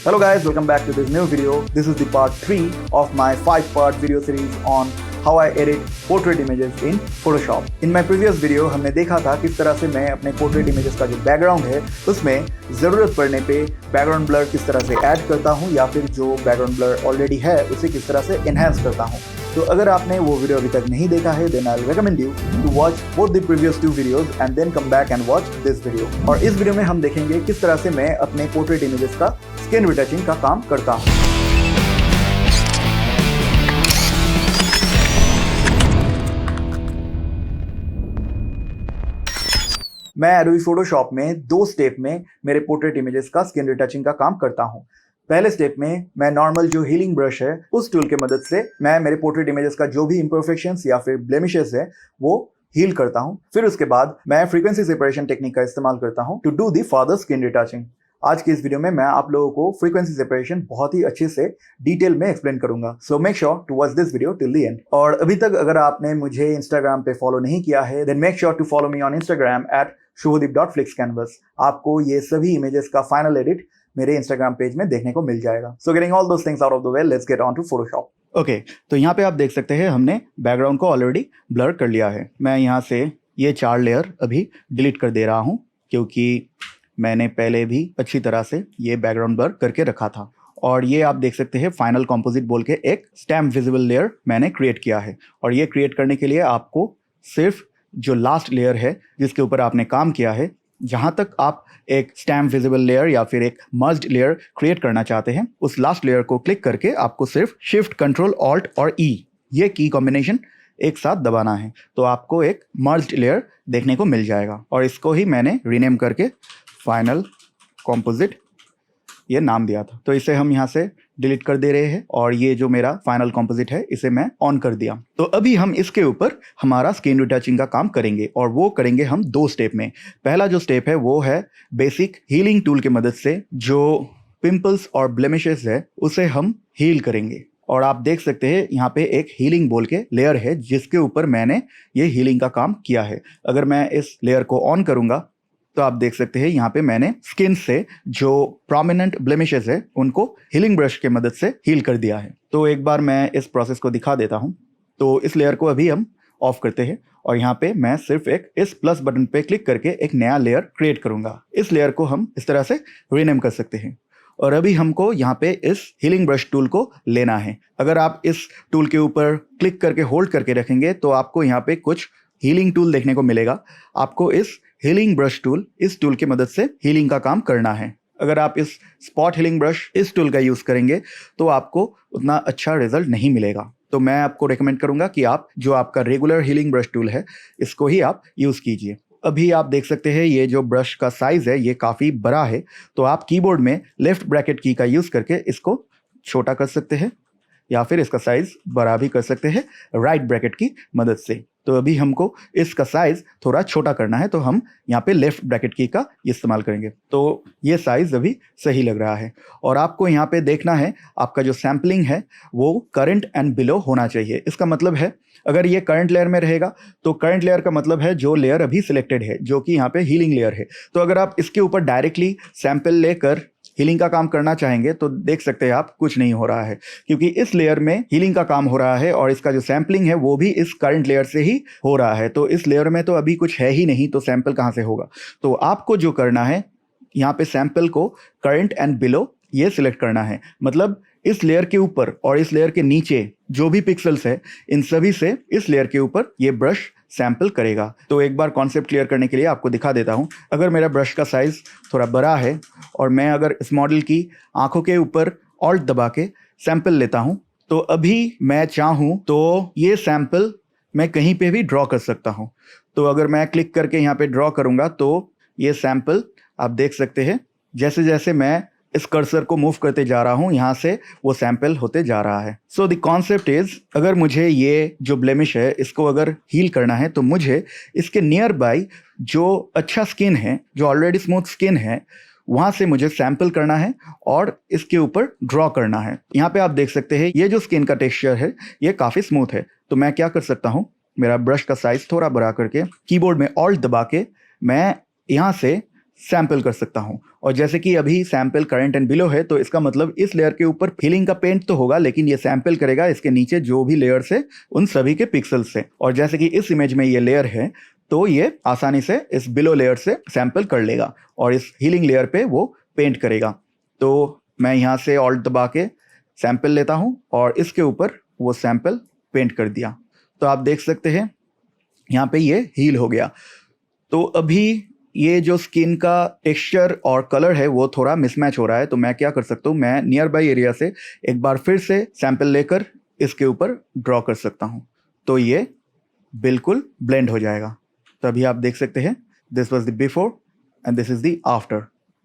Hello guys, welcome back to this new video. This is the part 3 of my 5-part video series on how I edit portrait images in Photoshop. In my previous video हमने देखा था किस तरह से मैं अपने portrait images का जो बैकग्राउंड है उसमें ज़रूरत पड़ने पे बैकग्राउंड ब्लर किस तरह से ऐड करता हूँ या फिर जो बैकग्राउंड ब्लर ऑलरेडी है उसे किस तरह से एनहांस करता हूँ। तो अगर आपने वो वीडियो अभी तक नहीं देखा है then I'll recommend you to watch both the previous 2 videos and then come back and watch this video. और इस वीडियो में हम देखेंगे किस तरह से मैं अपने पोर्ट्रेट इमेजेस का स्किन रिटचिंग का काम करता हूँ। मैं एडोबी फोटोशॉप में 2 स्टेप में मेरे पोर्ट्रेट इमेजेस का स्किन रिटचिंग का काम करता हूँ। पहले स्टेप में मैं नॉर्मल जो हीलिंग ब्रश है उस टूल के मदद से मैं मेरे पोर्ट्रेट इमेजेस का जो भी इम्परफेक्शंस या फिर ब्लेमिशेस है वो हील करता हूँ। फिर उसके बाद मैं फ्रीक्वेंसी सेपरेशन टेक्निक का इस्तेमाल करता हूँ to do the further skin retouching. आज के इस वीडियो में मैं आप लोगों को फ्रीक्वेंसी सेपरेशन बहुत ही अच्छे से डिटेल में एक्सप्लेन करूंगा। So make sure to watch this video till the end. और अभी तक अगर आपने मुझे इंस्टाग्राम पे फॉलो नहीं किया है then make sure to follow me on Instagram at shubhadeep.flixcanvas। आपको ये सभी इमेजेस का फाइनल एडिट मेरे इंस्टाग्राम पेज में देखने को मिल जाएगा। So getting all those things out of the way, let's get on to Photoshop. Okay, तो यहाँ पे आप देख सकते हैं हमने बैकग्राउंड को ऑलरेडी ब्लर कर लिया है। मैं यहाँ से ये 4 लेयर अभी डिलीट कर दे रहा हूँ क्योंकि मैंने पहले भी अच्छी तरह से ये बैकग्राउंड ब्लर करके रखा था। और ये आप देख सकते हैं फाइनल कंपोजिट बोल के एक स्टैम्प विजिबल लेयर मैंने क्रिएट किया है। और ये क्रिएट करने के लिए आपको सिर्फ जो लास्ट लेयर है जिसके ऊपर आपने काम किया है, जहां तक आप एक स्टैम्प विजिबल लेयर या फिर एक मर्ज्ड लेयर क्रिएट करना चाहते हैं उस लास्ट लेयर को क्लिक करके आपको सिर्फ शिफ्ट कंट्रोल ऑल्ट और ई ये की कॉम्बिनेशन एक साथ दबाना है तो आपको एक मर्ज्ड लेयर देखने को मिल जाएगा। और इसको ही मैंने रीनेम करके फाइनल कंपोजिट ये नाम दिया था। तो इसे हम यहाँ से डिलीट कर दे रहे हैं और ये जो मेरा फाइनल कंपोजिट है इसे मैं ऑन कर दिया। तो अभी हम इसके ऊपर हमारा स्किन रिटचिंग का काम करेंगे और वो करेंगे हम 2 स्टेप में। पहला जो स्टेप है वो है बेसिक हीलिंग टूल की मदद से जो पिंपल्स और ब्लेमिशेस है उसे हम हील करेंगे। और आप देख सकते हैं यहाँ पे एक हीलिंग बोल के लेयर है जिसके ऊपर मैंने ये हीलिंग का काम किया है। अगर मैं इस लेयर को ऑन करूंगा तो आप देख सकते हैं यहाँ पे मैंने स्किन से जो प्रोमिनेंट ब्लेमिशेस है उनको हीलिंग ब्रश के मदद से हील कर दिया है। तो एक बार मैं इस प्रोसेस को दिखा देता हूँ। तो इस लेयर को अभी हम ऑफ करते हैं और यहाँ पे मैं सिर्फ एक इस प्लस बटन पे क्लिक करके एक नया लेयर क्रिएट करूंगा। इस लेयर को हम इस तरह से रीनेम कर सकते हैं। और अभी हमको यहाँ पे इस हीलिंग ब्रश टूल को लेना है। अगर आप इस टूल के ऊपर क्लिक करके होल्ड करके रखेंगे तो आपको यहाँ पे कुछ हीलिंग टूल देखने को मिलेगा। आपको इस हीलिंग ब्रश टूल इस टूल की मदद से हीलिंग का काम करना है। अगर आप इस स्पॉट हीलिंग ब्रश इस टूल का यूज़ करेंगे तो आपको उतना अच्छा रिजल्ट नहीं मिलेगा। तो मैं आपको रेकमेंड करूंगा कि आप जो आपका रेगुलर हीलिंग ब्रश टूल है इसको ही आप यूज़ कीजिए। अभी आप देख सकते हैं ये जो ब्रश का साइज़ है ये काफ़ी बड़ा है तो आप कीबोर्ड में लेफ्ट ब्रैकेट की का यूज़ करके इसको छोटा कर सकते हैं या फिर इसका साइज़ बड़ा भी कर सकते हैं राइट ब्रैकेट की मदद से। तो अभी हमको इसका साइज़ थोड़ा छोटा करना है तो हम यहाँ पे लेफ्ट ब्रैकेट की का इस्तेमाल करेंगे। तो ये साइज़ अभी सही लग रहा है। और आपको यहाँ पे देखना है आपका जो सैम्पलिंग है वो करंट एंड बिलो होना चाहिए। इसका मतलब है अगर ये करंट लेयर में रहेगा तो करंट लेयर का मतलब है जो लेयर अभी सिलेक्टेड है जो कि यहाँ पे हीलिंग लेयर है। तो अगर आप इसके ऊपर डायरेक्टली सैंपल लेकर हीलिंग का काम करना चाहेंगे तो देख सकते हैं आप कुछ नहीं हो रहा है क्योंकि इस लेयर में हीलिंग का काम हो रहा है और इसका जो सैम्पलिंग है वो भी इस करंट लेयर से ही हो रहा है। तो इस लेयर में तो अभी कुछ है ही नहीं तो सैंपल कहाँ से होगा। तो आपको जो करना है यहाँ पे सैंपल को करंट एंड बिलो ये सिलेक्ट करना है। मतलब इस लेयर के ऊपर और इस लेयर के नीचे जो भी पिक्सल्स है इन सभी से इस लेयर के ऊपर ये ब्रश सैंपल करेगा। तो एक बार कॉन्सेप्ट क्लियर करने के लिए आपको दिखा देता हूँ। अगर मेरा ब्रश का साइज़ थोड़ा बड़ा है और मैं अगर इस मॉडल की आंखों के ऊपर ऑल्ट दबा के सैंपल लेता हूँ तो अभी मैं चाहूँ तो ये सैंपल मैं कहीं पे भी ड्रॉ कर सकता हूँ। तो अगर मैं क्लिक करके यहाँ पे ड्रॉ करूँगा तो ये सैंपल आप देख सकते हैं जैसे जैसे मैं इस कर्सर को मूव करते जा रहा हूँ यहाँ से वो सैंपल होते जा रहा है। सो द कॉन्सेप्ट इज अगर मुझे ये जो ब्लेमिश है इसको अगर हील करना है तो मुझे इसके नियर बाई जो अच्छा स्किन है जो ऑलरेडी स्मूथ स्किन है वहाँ से मुझे सैंपल करना है और इसके ऊपर ड्रॉ करना है। यहाँ पे आप देख सकते हैं ये जो स्किन का टेक्सचर है ये काफ़ी स्मूथ है। तो मैं क्या कर सकता हूँ, मेरा ब्रश का साइज़ थोड़ा बड़ा करके कीबोर्ड में ऑल्ट दबा के मैं यहाँ से सैंपल कर सकता हूँ। और जैसे कि अभी सैंपल करंट एंड बिलो है, तो इसका मतलब इस लेयर के ऊपर हीलिंग का पेंट तो होगा, लेकिन ये सैंपल करेगा इसके नीचे जो भी लेयर्स है उन सभी के पिक्सल्स से। और जैसे कि इस इमेज में ये लेयर है, तो ये आसानी से इस बिलो लेयर से सैंपल कर लेगा और इस हीलिंग लेयर पे वो पेंट करेगा। तो मैं यहाँ से ऑल्ट दबा के सैंपल लेता हूँ और इसके ऊपर वो सैंपल पेंट कर दिया। तो आप देख सकते हैं यहाँ पे ये हील हो गया। तो अभी ये जो स्किन का टेक्सचर और कलर है वो थोड़ा मिसमैच हो रहा है, तो मैं क्या कर सकता हूँ, मैं नियर बाई एरिया से एक बार फिर से सैंपल लेकर इसके ऊपर ड्रॉ कर सकता हूँ, तो ये बिल्कुल ब्लेंड हो जाएगा। तो अभी आप देख सकते हैं this was the before and this is the after.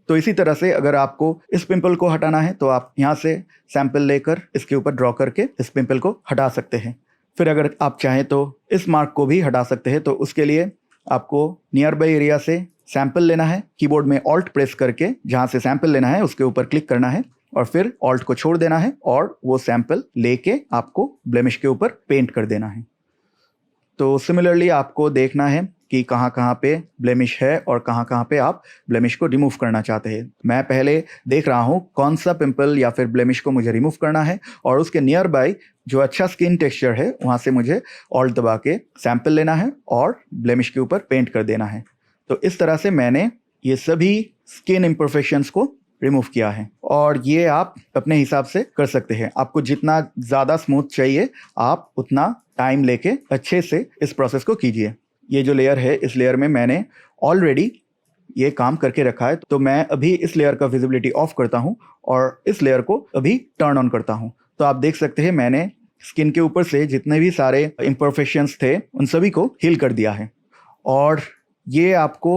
तो इसी तरह से अगर आपको इस पिंपल को हटाना है तो आप यहाँ से सैंपल लेकर इसके ऊपर ड्रॉ करके इस पिंपल को हटा सकते हैं। फिर अगर आप चाहें तो इस मार्क को भी हटा सकते हैं। तो उसके लिए आपको नियर बाई एरिया से सैंपल लेना है, कीबोर्ड में ऑल्ट प्रेस करके जहाँ से सैंपल लेना है उसके ऊपर क्लिक करना है और फिर ऑल्ट को छोड़ देना है और वो सैंपल लेके आपको ब्लेमिश के ऊपर पेंट कर देना है। तो सिमिलरली आपको देखना है कि कहाँ कहाँ पे ब्लेमिश है और कहाँ कहाँ पे आप ब्लेमिश को रिमूव करना चाहते हैं। मैं पहले देख रहा हूँ कौन सा पिंपल या फिर ब्लेमिश को मुझे रिमूव करना है और उसके नियर बाय जो अच्छा स्किन टेक्सचर है वहाँ से मुझे ऑल्ट दबा के सैंपल लेना है और ब्लेमिश के ऊपर पेंट कर देना है। तो इस तरह से मैंने ये सभी स्किन इम्परफेक्शंस को रिमूव किया है और ये आप अपने हिसाब से कर सकते हैं। आपको जितना ज़्यादा स्मूथ चाहिए आप उतना टाइम लेके अच्छे से इस प्रोसेस को कीजिए। ये जो लेयर है इस लेयर में मैंने ऑलरेडी ये काम करके रखा है, तो मैं अभी इस लेयर का विजिबिलिटी ऑफ करता हूँ और इस लेयर को अभी टर्न ऑन करता हूँ। तो आप देख सकते हैं मैंने स्किन के ऊपर से जितने भी सारे इम्परफेक्शंस थे उन सभी को हील कर दिया है। और ये आपको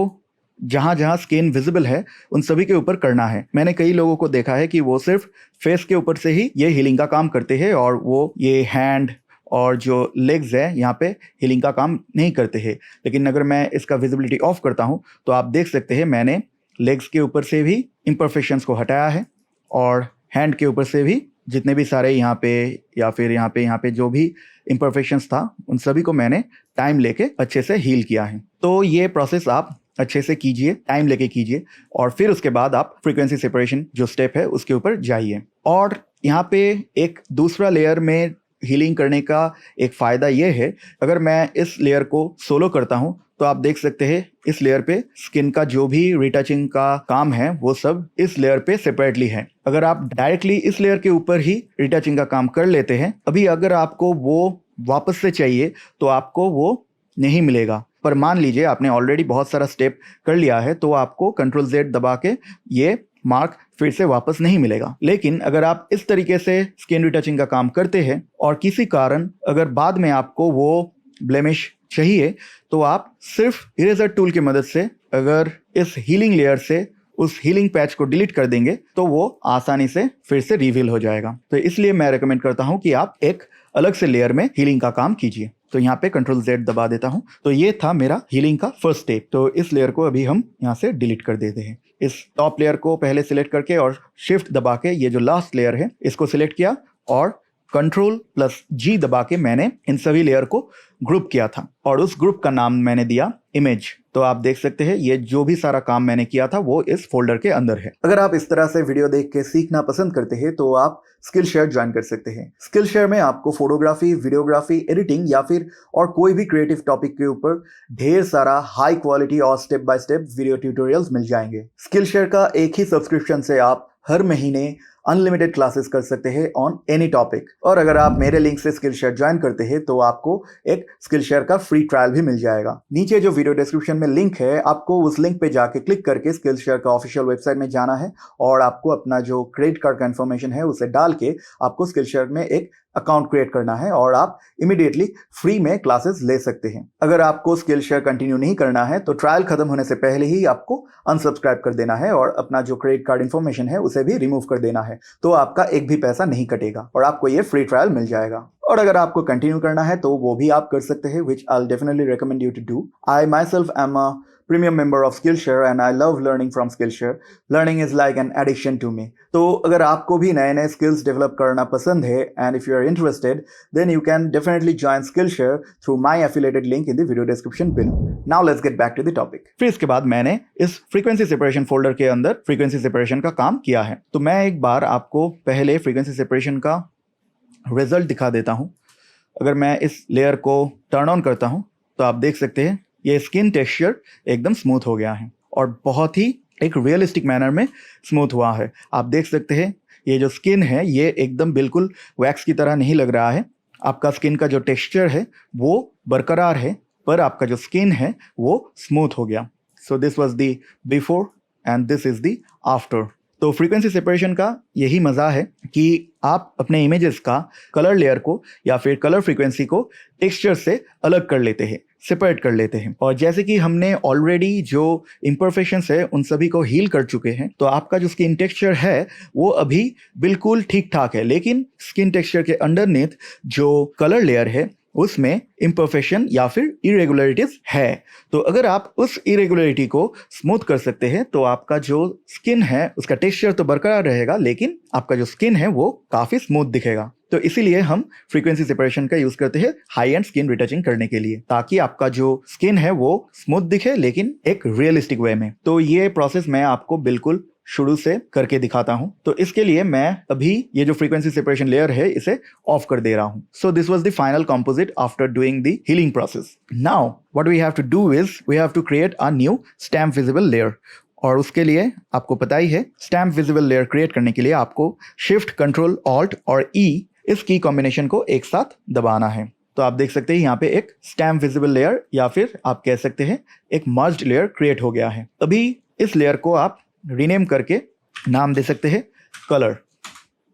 जहाँ जहाँ स्किन विजिबल है उन सभी के ऊपर करना है। मैंने कई लोगों को देखा है कि वो सिर्फ फेस के ऊपर से ही ये हीलिंग का काम करते हैं और वो ये हैंड और जो लेग्स है यहाँ पे हीलिंग का काम नहीं करते हैं। लेकिन अगर मैं इसका विजिबिलिटी ऑफ करता हूँ तो आप देख सकते हैं मैंने लेग्स के ऊपर से भी इम्परफेक्शंस को हटाया है और हैंड के ऊपर से भी जितने भी सारे यहाँ पे या फिर यहाँ पे जो भी इम्परफेक्शंस था उन सभी को मैंने टाइम लेके अच्छे से हील किया है। तो ये प्रोसेस आप अच्छे से कीजिए, टाइम लेके कीजिए और फिर उसके बाद आप फ्रीक्वेंसी सेपरेशन जो स्टेप है उसके ऊपर जाइए। और यहाँ पे एक दूसरा लेयर में हीलिंग करने का एक फ़ायदा ये है, अगर मैं इस लेयर को सोलो करता हूँ तो आप देख सकते हैं इस लेयर पे स्किन का जो भी रिटचिंग का काम है वो सब इस लेयर पे सेपरेटली है। अगर आप डायरेक्टली इस लेयर के ऊपर ही रिटचिंग का काम कर लेते हैं, अभी अगर आपको वो वापस से चाहिए तो आपको वो नहीं मिलेगा। पर मान लीजिए आपने ऑलरेडी बहुत सारा स्टेप कर लिया है तो आपको Ctrl+Z दबा के ये मार्क फिर से वापस नहीं मिलेगा। लेकिन अगर आप इस तरीके से स्किन रिटचिंग का काम करते हैं और किसी कारण अगर बाद में आपको वो ब्लेमिश चाहिए तो आप सिर्फ इरेजर टूल की मदद से अगर इस हीलिंग लेयर से उस हीलिंग पैच को डिलीट कर देंगे तो वो आसानी से फिर से रिवील हो जाएगा। तो इसलिए मैं रेकमेंड करता हूँ कि आप एक अलग से लेयर में हीलिंग का काम कीजिए। तो यहाँ पे Ctrl+Z दबा देता हूँ। तो ये था मेरा हीलिंग का फर्स्ट स्टेप। तो इस लेयर को अभी हम यहाँ से डिलीट कर देते हैं। इस टॉप लेयर को पहले सिलेक्ट करके और शिफ्ट दबा के ये जो लास्ट लेयर है इसको सिलेक्ट किया और Ctrl+G दबा के मैंने इन सभी लेयर को ग्रुप किया था और उस ग्रुप का नाम मैंने दिया इमेज। तो आप देख सकते हैं ये जो भी सारा काम मैंने किया था वो इस फोल्डर के अंदर है। अगर आप इस तरह से वीडियो देख के सीखना पसंद करते हैं तो आप स्किलशेयर ज्वाइन कर सकते हैं। स्किलशेयर में आपको फोटोग्राफी, वीडियोग्राफी, एडिटिंग या फिर और कोई भी क्रिएटिव टॉपिक के ऊपर ढेर सारा हाई क्वालिटी और step by step video tutorials मिल जाएंगे। स्किलशेयर का एक ही सब्सक्रिप्शन से आप हर महीने अनलिमिटेड क्लासेस कर सकते हैं ऑन एनी टॉपिक। और अगर आप मेरे लिंक से स्किलशेयर ज्वाइन करते हैं तो आपको एक स्किलशेयर का फ्री ट्रायल भी मिल जाएगा। नीचे जो वीडियो डिस्क्रिप्शन में लिंक है आपको उस लिंक पे जाके क्लिक करके स्किलशेयर का ऑफिशियल वेबसाइट में जाना है और आपको अपना जो क्रेडिट कार्ड का इन्फॉर्मेशन है उसे डाल के आपको स्किलशेयर में एक अकाउंट क्रिएट करना है और आप इमीडिएटली फ्री में क्लासेस ले सकते हैं। अगर आपको स्किलशेयर कंटिन्यू नहीं करना है तो ट्रायल खत्म होने से पहले ही आपको अनसब्सक्राइब कर देना है और अपना जो क्रेडिट कार्ड इन्फॉर्मेशन है उसे भी रिमूव कर देना है। तो आपका एक भी पैसा नहीं कटेगा और आपको ये फ्री ट्रायल मिल जाएगा। और अगर आपको कंटिन्यू करना है तो वो भी आप कर सकते हैं, which I will definitely recommend you to do. I myself am a premium member of Skillshare and I love learning from Skillshare. Learning is like an addiction to me. तो अगर आपको भी नए नए skills develop करना पसंद है and if you are interested, then you can definitely join Skillshare through my affiliated link in the video description below. Now let's get back to the topic. फिर इसके बाद मैंने इस frequency separation folder के अंदर frequency separation का काम किया है। तो मैं एक बार आपको पहले frequency separation का रिजल्ट दिखा देता हूं। अगर मैं इस लेयर को टर्न ऑन करता हूं तो आप देख सकते हैं ये स्किन टेक्सचर एकदम स्मूथ हो गया है और बहुत ही एक रियलिस्टिक मैनर में स्मूथ हुआ है। आप देख सकते हैं ये जो स्किन है ये एकदम बिल्कुल वैक्स की तरह नहीं लग रहा है। आपका स्किन का जो टेक्सचर है वो बरकरार है पर आपका जो स्किन है वो स्मूथ हो गया। So this was the before and this is the after. तो फ्रीक्वेंसी सेपरेशन का यही मज़ा है कि आप अपने इमेजेस का कलर लेयर को या फिर कलर फ्रीक्वेंसी को टेक्सचर से अलग कर लेते हैं, सेपरेट कर लेते हैं। और जैसे कि हमने ऑलरेडी जो इम्परफेक्शंस है उन सभी को हील कर चुके हैं, तो आपका जो स्किन टेक्सचर है वो अभी बिल्कुल ठीक ठाक है। लेकिन स्किन टेक्सचर के अंडरनेथ जो कलर लेयर है उसमें इम्परफेक्शन या फिर इरेगुलरिटीज है। तो अगर आप उस इरेगुलरिटी को स्मूथ कर सकते हैं तो आपका जो स्किन है उसका टेक्सचर तो बरकरार रहेगा लेकिन आपका जो स्किन है वो काफ़ी स्मूथ दिखेगा। तो इसीलिए हम फ्रीक्वेंसी सेपरेशन का यूज़ करते हैं हाई एंड स्किन रिटचिंग करने के लिए, ताकि आपका जो स्किन है वो स्मूथ दिखे लेकिन एक रियलिस्टिक वे में। तो ये प्रोसेस मैं आपको बिल्कुल शुरू से करके दिखाता हूं। तो इसके लिए मैं अभी ये जो फ्रीक्वेंसी सेपरेशन लेयर है इसे ऑफ कर दे रहा हूं। So this was the final composite after doing the healing process. Now what we have to do is we have to create a new stamp visible layer. और उसके लिए आपको पता ही है स्टैम्प विजिबल लेयर क्रिएट करने के लिए आपको शिफ्ट कंट्रोल ऑल्ट और ई इस की कॉम्बिनेशन को एक साथ दबाना है। तो आप देख सकते हैं यहाँ पे एक स्टैम्प विजिबल लेयर या फिर आप कह सकते हैं एक मर्ज्ड लेयर क्रिएट हो गया है। अभी इस लेयर को आप रीनेम करके नाम दे सकते हैं कलर,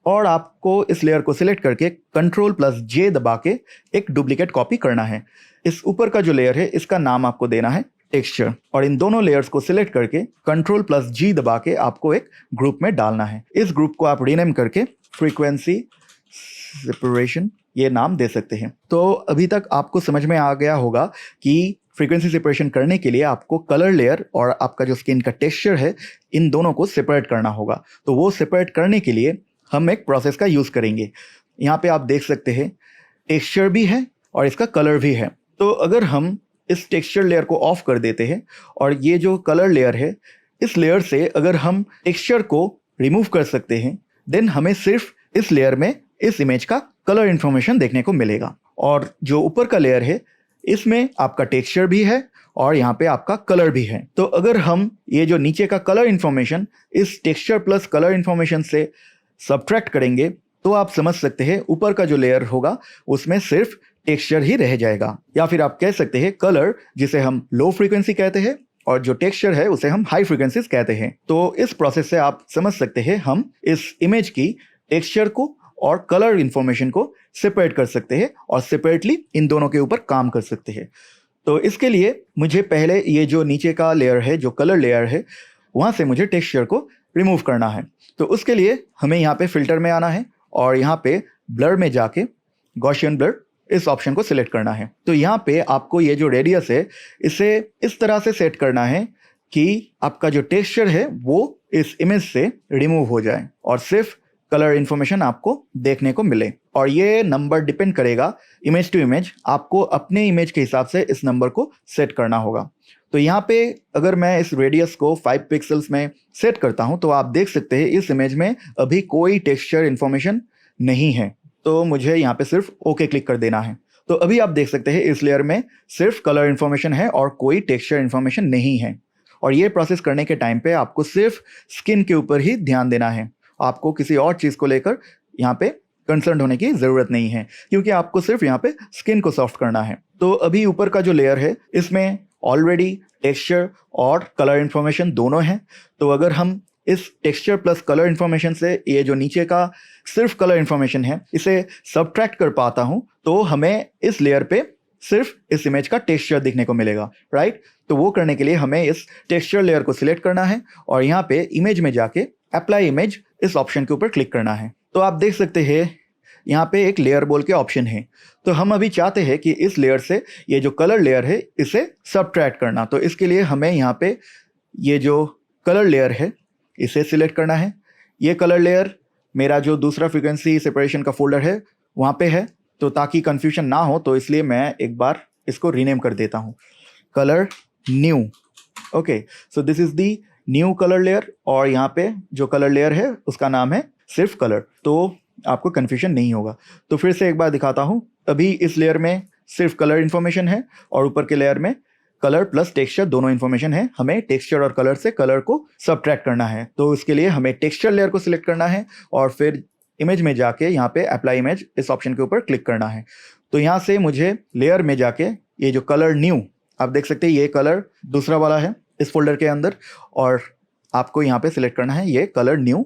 और आपको इस लेयर को सिलेक्ट करके Ctrl+J दबा के एक डुप्लीकेट कॉपी करना है। इस ऊपर का जो लेयर है इसका नाम आपको देना है टेक्सचर, और इन दोनों लेयर्स को सिलेक्ट करके Ctrl+G दबा के आपको एक ग्रुप में डालना है। इस ग्रुप को आप रीनेम करके फ्रीक्वेंसी सेपरेशन ये नाम दे सकते हैं। तो अभी तक आपको समझ में आ गया होगा कि फ्रीक्वेंसी सेपरेशन करने के लिए आपको कलर लेयर और आपका जो स्किन का टेक्सचर है इन दोनों को सेपरेट करना होगा। तो वो सेपरेट करने के लिए हम एक प्रोसेस का यूज़ करेंगे। यहाँ पे आप देख सकते हैं टेक्सचर भी है और इसका कलर भी है। तो अगर हम इस टेक्सचर लेयर को ऑफ कर देते हैं और ये जो कलर लेयर है इस लेयर से अगर हम टेक्सचर को रिमूव कर सकते हैं देन हमें सिर्फ इस लेयर में इस इमेज का कलर इन्फॉर्मेशन देखने को मिलेगा। और जो ऊपर का लेयर है इसमें आपका टेक्सचर भी है और यहाँ पे आपका कलर भी है। तो अगर हम ये जो नीचे का कलर इन्फॉर्मेशन इस टेक्सचर प्लस कलर इन्फॉर्मेशन से सब्ट्रैक्ट करेंगे तो आप समझ सकते हैं ऊपर का जो लेयर होगा उसमें सिर्फ टेक्सचर ही रह जाएगा, या फिर आप कह सकते हैं कलर जिसे हम लो फ्रीक्वेंसी कहते हैं और जो टेक्सचर है उसे हम हाई फ्रीक्वेंसीज कहते हैं। तो इस प्रोसेस से आप समझ सकते हैं हम इस इमेज की टेक्सचर को और कलर इन्फॉर्मेशन को सेपरेट कर सकते हैं और सेपरेटली इन दोनों के ऊपर काम कर सकते हैं। तो इसके लिए मुझे पहले ये जो नीचे का लेयर है जो कलर लेयर है वहाँ से मुझे टेक्सचर को रिमूव करना है। तो उसके लिए हमें यहाँ पे फिल्टर में आना है और यहाँ पे ब्लर में जाके गॉसियन ब्लर इस ऑप्शन को सिलेक्ट करना है। तो यहाँ पे आपको ये जो रेडियस है इसे इस तरह से सेट करना है कि आपका जो टेक्सचर है वो इस इमेज से रिमूव हो जाए और सिर्फ कलर इन्फॉर्मेशन आपको देखने को मिले। और ये नंबर डिपेंड करेगा इमेज टू इमेज, आपको अपने इमेज के हिसाब से इस नंबर को सेट करना होगा। तो यहाँ पे अगर मैं इस रेडियस को 5 पिक्सल्स में सेट करता हूँ तो आप देख सकते हैं इस इमेज में अभी कोई टेक्सचर इन्फॉर्मेशन नहीं है। तो मुझे यहाँ पे सिर्फ ओके क्लिक कर देना है। तो अभी आप देख सकते हैं इस लेयर में सिर्फ कलर इन्फॉर्मेशन है और कोई टेक्सचर इन्फॉर्मेशन नहीं है। और ये प्रोसेस करने के टाइम पे आपको सिर्फ स्किन के ऊपर ही ध्यान देना है, आपको किसी और चीज़ को लेकर यहाँ पे कंसर्न होने की ज़रूरत नहीं है, क्योंकि आपको सिर्फ यहाँ पे स्किन को सॉफ्ट करना है। तो अभी ऊपर का जो लेयर है इसमें ऑलरेडी टेक्सचर और कलर इन्फॉर्मेशन दोनों हैं। तो अगर हम इस टेक्सचर प्लस कलर इन्फॉर्मेशन से ये जो नीचे का सिर्फ कलर इन्फॉर्मेशन है इसे सब्ट्रैक्ट कर पाता हूँ तो हमें इस लेयर पे सिर्फ इस इमेज का टेक्सचर दिखने को मिलेगा, राइट। तो वो करने के लिए हमें इस टेक्सचर लेयर को सिलेक्ट करना है और यहाँ पे इमेज में जाके अप्लाई इमेज इस ऑप्शन के ऊपर क्लिक करना है। तो आप देख सकते हैं यहाँ पे एक लेयर बोल के ऑप्शन है। तो हम अभी चाहते हैं कि इस लेयर से ये जो कलर लेयर है इसे सबट्रैक्ट करना। तो इसके लिए हमें यहाँ पे ये जो कलर लेयर है इसे सिलेक्ट करना है। ये कलर लेयर मेरा जो दूसरा फ्रीक्वेंसी सेपरेशन का फोल्डर है वहाँ पे है, तो ताकि कन्फ्यूजन ना हो तो इसलिए मैं एक बार इसको रीनेम कर देता हूँ, colour new. Okay, so this is the new colour layer, और यहाँ पे जो कलर लेयर है उसका नाम है सिर्फ कलर, तो आपको कन्फ्यूजन नहीं होगा। तो फिर से एक बार दिखाता हूँ। अभी इस लेयर में सिर्फ कलर इन्फॉर्मेशन है और ऊपर के लेयर में कलर प्लस टेक्सचर दोनों इन्फॉर्मेशन है। हमें टेक्सचर और कलर से कलर को सबट्रैक्ट करना है, तो इसके लिए हमें टेक्सचर लेयर को सिलेक्ट करना है और फिर इमेज में जाके यहाँ पे अप्लाई इमेज इस ऑप्शन के ऊपर क्लिक करना है। तो यहाँ से मुझे लेयर में जाके ये जो कलर न्यू, आप देख सकते हैं ये कलर दूसरा वाला है इस फोल्डर के अंदर, और आपको यहाँ पे सिलेक्ट करना है ये कलर न्यू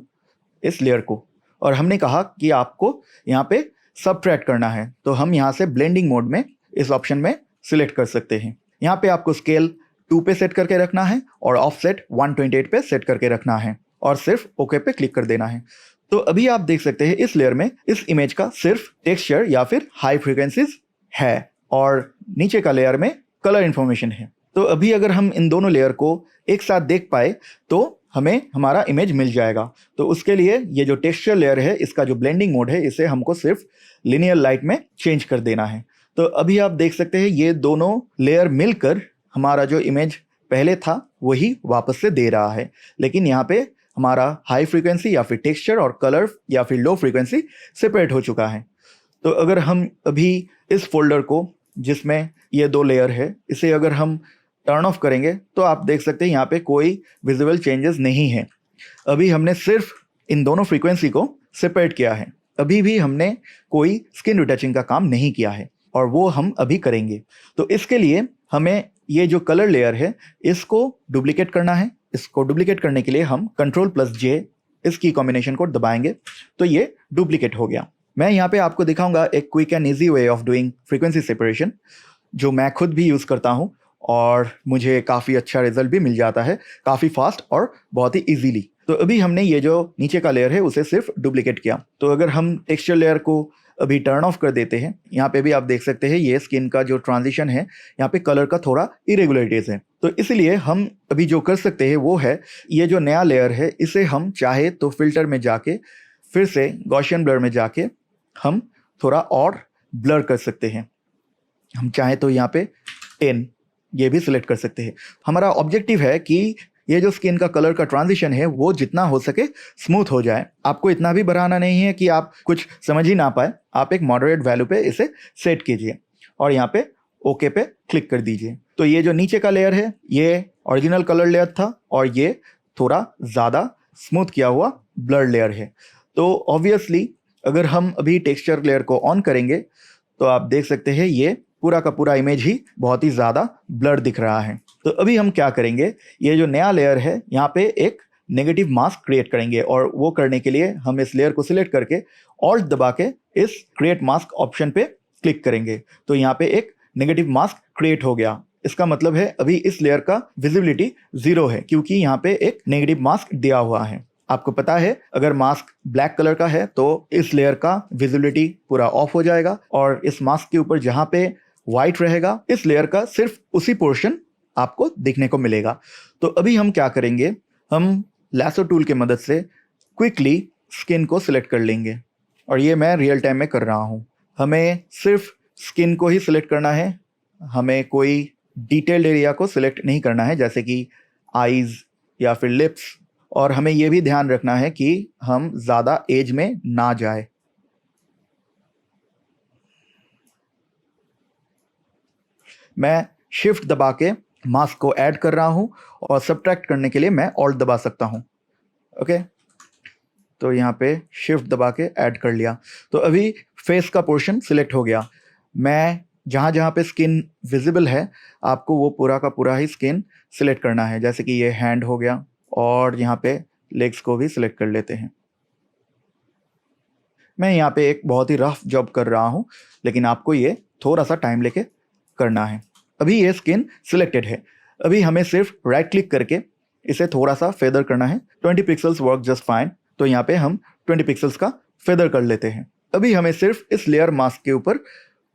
इस लेयर को। और हमने कहा कि आपको यहाँ पे सबट्रैक्ट करना है, तो हम यहाँ से ब्लेंडिंग मोड में इस ऑप्शन में सिलेक्ट कर सकते हैं। यहाँ पे आपको स्केल 2 पे सेट करके रखना है और ऑफसेट 128 पे सेट करके रखना है और सिर्फ ओके पे क्लिक कर देना है। तो अभी आप देख सकते हैं इस लेयर में इस इमेज का सिर्फ टेक्सचर या फिर हाई फ्रीक्वेंसीज है और नीचे का लेयर में कलर इन्फॉर्मेशन है। तो अभी अगर हम इन दोनों लेयर को एक साथ देख पाए तो हमें हमारा इमेज मिल जाएगा। तो उसके लिए ये जो टेक्सचर लेयर है इसका जो ब्लेंडिंग मोड है इसे हमको सिर्फ लिनियर लाइट में चेंज कर देना है। तो अभी आप देख सकते हैं ये दोनों लेयर मिलकर हमारा जो इमेज पहले था वही वापस से दे रहा है, लेकिन यहाँ पे हमारा हाई फ्रीक्वेंसी या फिर टेक्सचर और कलर या फिर लो फ्रीक्वेंसी सेपरेट हो चुका है। तो अगर हम अभी इस फोल्डर को जिसमें ये दो लेयर है इसे अगर हम टर्न ऑफ करेंगे तो आप देख सकते हैं यहाँ पे कोई विजिबल चेंजेस नहीं है। अभी हमने सिर्फ इन दोनों फ्रीक्वेंसी को सेपरेट किया है, अभी भी हमने कोई स्किन रिटचिंग का काम नहीं किया है और वो हम अभी करेंगे। तो इसके लिए हमें ये जो कलर लेयर है इसको डुप्लीकेट करना है। इसको डुप्लीकेट करने के लिए हम Ctrl+J इसकी कॉम्बिनेशन को दबाएंगे तो ये डुप्लीकेट हो गया। मैं यहाँ पे आपको दिखाऊंगा एक quick and easy way of doing frequency separation जो मैं खुद भी यूज़ करता हूँ और मुझे काफ़ी अच्छा रिजल्ट भी मिल जाता है, काफ़ी फास्ट और बहुत ही ईजीली। तो अभी हमने ये जो नीचे का लेयर है उसे सिर्फ डुप्लीकेट किया। तो अगर हम टेक्सचर लेयर को अभी टर्न ऑफ कर देते हैं, यहाँ पे भी आप देख सकते हैं ये स्किन का जो ट्रांजिशन है यहाँ पे कलर का थोड़ा इरेगुलरिटीज है। तो इसलिए हम अभी जो कर सकते हैं वो है ये जो नया लेयर है इसे हम चाहे तो फिल्टर में जाके फिर से गॉसियन ब्लर में जाके हम थोड़ा और ब्लर कर सकते हैं। हम चाहे तो यहाँ पे 10 ये भी सिलेक्ट कर सकते हैं। हमारा ऑब्जेक्टिव है कि ये जो स्किन का कलर का ट्रांजिशन है वो जितना हो सके स्मूथ हो जाए। आपको इतना भी बढ़ाना नहीं है कि आप कुछ समझ ही ना पाए। आप एक मॉडरेट वैल्यू पे इसे सेट कीजिए और यहाँ पे ओके पे क्लिक कर दीजिए। तो ये जो नीचे का लेयर है ये ओरिजिनल कलर लेयर था और ये थोड़ा ज़्यादा स्मूथ किया हुआ ब्लर लेयर है। तो ऑब्वियसली अगर हम अभी टेक्सचर लेयर को ऑन करेंगे तो आप देख सकते हैं ये पूरा का पूरा इमेज ही बहुत ही ज़्यादा ब्लर दिख रहा है। तो अभी हम क्या करेंगे, ये जो नया लेयर है यहाँ पे एक नेगेटिव मास्क क्रिएट करेंगे और वो करने के लिए हम इस लेयर को सिलेक्ट करके ऑल्ट दबा के इस क्रिएट मास्क ऑप्शन पे क्लिक करेंगे। तो यहाँ पे एक नेगेटिव मास्क क्रिएट हो गया। इसका मतलब है अभी इस लेयर का विजिबिलिटी 0 है क्योंकि यहाँ पे एक नेगेटिव मास्क दिया हुआ है। आपको पता है अगर मास्क ब्लैक कलर का है तो इस लेयर का विजिबिलिटी पूरा ऑफ हो जाएगा और इस मास्क के ऊपर जहाँ पे वाइट रहेगा इस लेयर का सिर्फ उसी पोर्शन आपको दिखने को मिलेगा। तो अभी हम क्या करेंगे, हम लैसो टूल की मदद से क्विकली स्किन को सिलेक्ट कर लेंगे और ये मैं रियल टाइम में कर रहा हूँ। हमें सिर्फ स्किन को ही सिलेक्ट करना है, हमें कोई डिटेल्ड एरिया को सिलेक्ट नहीं करना है जैसे कि आईज या फिर लिप्स। और हमें ये भी ध्यान रखना है कि हम ज़्यादा एज में ना जाए। मैं शिफ्ट दबा के मास्क को ऐड कर रहा हूँ और सब्ट्रैक्ट करने के लिए मैं ऑल्ट दबा सकता हूँ। ओके, तो यहाँ पे शिफ्ट दबा के ऐड कर लिया। तो अभी फेस का पोर्शन सिलेक्ट हो गया। मैं जहाँ जहाँ पे स्किन विजिबल है आपको वो पूरा का पूरा ही स्किन सिलेक्ट करना है, जैसे कि ये हैंड हो गया और यहाँ पे लेग्स को भी सिलेक्ट कर लेते हैं। मैं यहाँ पे एक बहुत ही रफ जॉब कर रहा हूँ लेकिन आपको ये थोड़ा सा टाइम लेके करना है। अभी ये स्किन सिलेक्टेड है। अभी हमें सिर्फ राइट क्लिक करके इसे थोड़ा सा फेदर करना है। 20 पिक्सल्स वर्क जस्ट फाइन। तो यहाँ पे हम 20 पिक्सल्स का फेदर कर लेते हैं। अभी हमें सिर्फ इस लेयर मास्क के ऊपर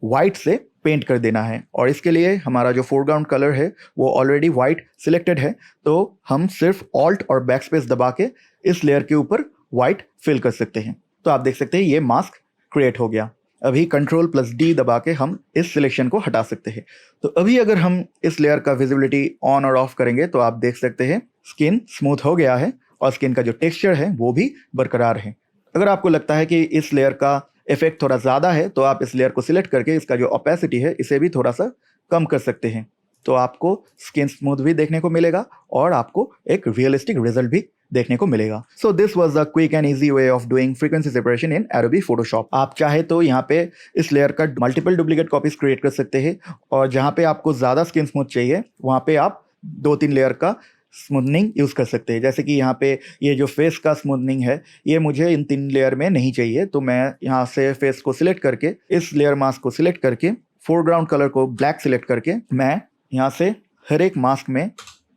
वाइट से पेंट कर देना है और इसके लिए हमारा जो फोरग्राउंड कलर है वो ऑलरेडी वाइट सिलेक्टेड है, तो हम सिर्फ ऑल्ट और बैक स्पेस दबा के इस लेयर के ऊपर वाइट फिल कर सकते हैं। तो आप देख सकते हैं ये मास्क क्रिएट हो गया। अभी Ctrl+D दबा के हम इस सिलेक्शन को हटा सकते हैं। तो अभी अगर हम इस लेयर का विजिबिलिटी ऑन और ऑफ करेंगे तो आप देख सकते हैं स्किन स्मूथ हो गया है और स्किन का जो टेक्सचर है वो भी बरकरार है। अगर आपको लगता है कि इस लेयर का इफेक्ट थोड़ा ज़्यादा है तो आप इस लेयर को सिलेक्ट करके इसका जो ओपेसिटी है इसे भी थोड़ा सा कम कर सकते हैं, तो आपको स्किन स्मूथ भी देखने को मिलेगा और आपको एक रियलिस्टिक रिजल्ट भी देखने को मिलेगा। सो this was the quick and easy way of doing frequency separation in Adobe Photoshop. आप चाहे तो यहाँ पे इस लेयर का मल्टीपल डुप्लीकेट कॉपीज क्रिएट कर सकते हैं और जहाँ पे आपको ज़्यादा स्किन स्मूथ चाहिए वहाँ पे आप 2-3 लेयर का स्मूथनिंग यूज़ कर सकते हैं। जैसे कि यहाँ पे ये जो फेस का स्मूथनिंग है ये मुझे इन 3 लेयर में नहीं चाहिए, तो मैं यहाँ से फेस को सिलेक्ट करके इस लेयर मास्क को सिलेक्ट करके फोरग्राउंड कलर को ब्लैक सिलेक्ट करके मैं यहाँ से हर एक मास्क में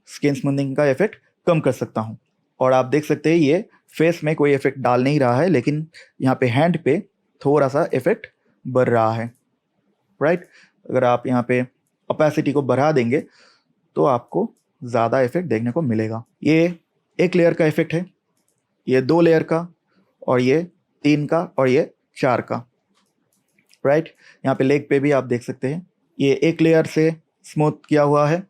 स्किन स्मूथनिंग का इफेक्ट कम कर सकता हूँ। और आप देख सकते हैं ये फेस में कोई इफेक्ट डाल नहीं रहा है, लेकिन यहाँ पे हैंड पे थोड़ा सा इफेक्ट बढ़ रहा है, राइट। अगर आप यहाँ पे ओपेसिटी को बढ़ा देंगे तो आपको ज़्यादा इफेक्ट देखने को मिलेगा। ये 1 लेयर का इफेक्ट है, ये 2 लेयर का, और ये 3 का, और ये 4 का, राइट। यहाँ पे लेग पे भी आप देख सकते हैं ये 1 लेयर से स्मूथ किया हुआ है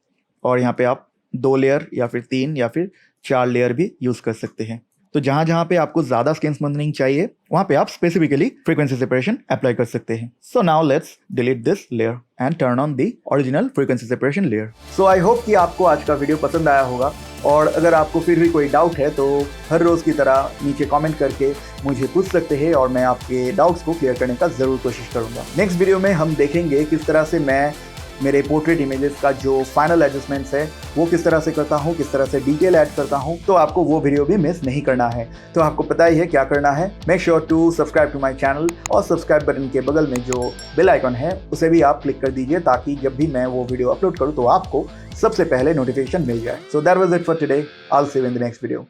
और यहाँ पे आप 2 लेयर या फिर 3 या फिर 4 लेयर भी यूज़ कर सकते हैं। तो जहाँ जहाँ पे आपको ज़्यादा स्किन स्मूथनिंग चाहिए वहाँ पे आप स्पेसिफिकली फ्रीक्वेंसी सेपरेशन अप्लाई कर सकते हैं। So now let's delete this layer and turn on the original frequency separation layer. So I hope कि आपको आज का वीडियो पसंद आया होगा, और अगर आपको फिर भी कोई डाउट है तो हर रोज़ की तरह नीचे कमेंट करके मुझे पूछ सकते हैं और मैं आपके डाउट्स को क्लियर करने का ज़रूर कोशिश करूँगा। नेक्स्ट वीडियो में हम देखेंगे किस तरह से मैं मेरे पोर्ट्रेट इमेजेस का जो फाइनल एडजस्टमेंट्स है वो किस तरह से करता हूँ, किस तरह से डिटेल ऐड करता हूँ। तो आपको वो वीडियो भी मिस नहीं करना है। तो आपको पता ही है क्या करना है। Make sure to subscribe to my channel, और सब्सक्राइब बटन के बगल में जो बेल आइकन है उसे भी आप क्लिक कर दीजिए, ताकि जब भी मैं वो वीडियो अपलोड करूँ तो आपको सबसे पहले नोटिफिकेशन मिल जाए। So that was it for today. I will see you in the next video.